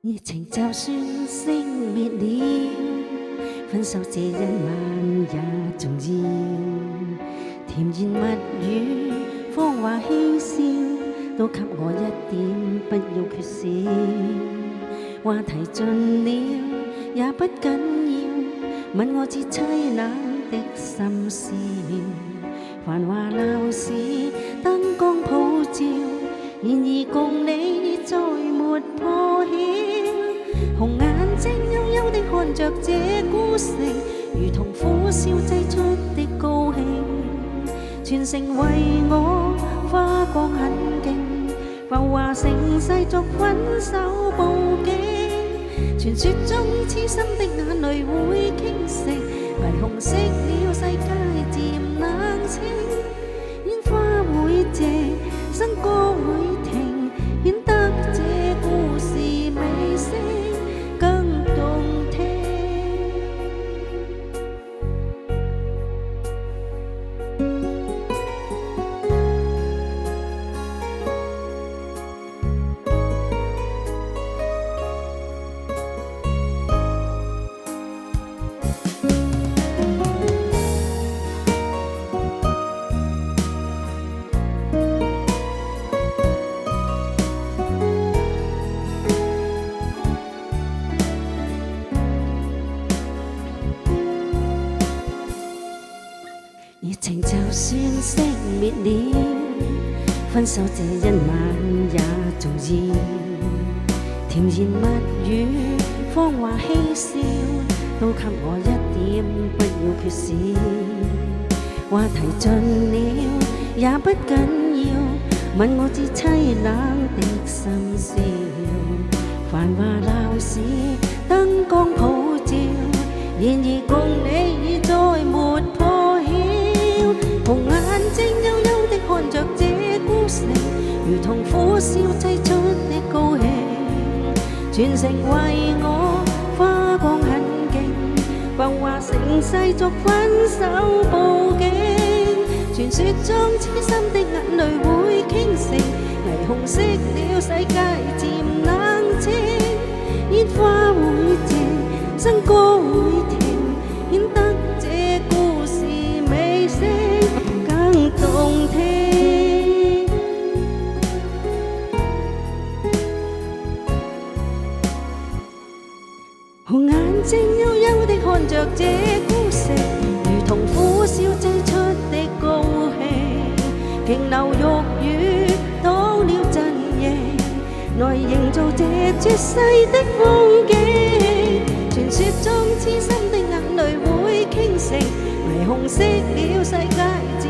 熱情就算熄滅了，分手這一晚也重要。甜言蜜語、謊話嬉笑，都給我一點，不要缺少。話題盡了也不緊要，問我至凄冷的心事。繁華鬧市，燈光普照，然而共你再沒破曉。紅眼睛幽幽地看着這孤城，如同苦笑擠出的高興。全城為我花光很勁，浮華盛世作分手報警。傳說中痴心的眼淚會傾城，霓虹熄了世界漸冷清。煙花會謝，笙歌會停，顯得這故事尾聲更動聽。熱情就算熄滅了，分手這一晚也重要。甜言蜜語、謊話嬉笑，都給我一點，不要缺少。話題盡了也不緊要，問我至凄冷的心事。繁華鬧市，燈光普照，然而共你再沒破曉。紅眼睛幽幽地看着這孤城，如同苦笑擠出的高興。全城為我花光很勁，浮華盛世作分手報警。傳說中痴心的眼淚會傾城，霓虹熄了世界漸冷清。煙花會謝，笙歌會停，顯得這故事尾聲更動聽。紅眼睛幽幽地看着這孤城，如同苦笑擠出的高興。瓊樓玉宇倒了陣營，來營造這絕世的風景。傳說中痴心的眼淚會傾城，霓虹熄了世界漸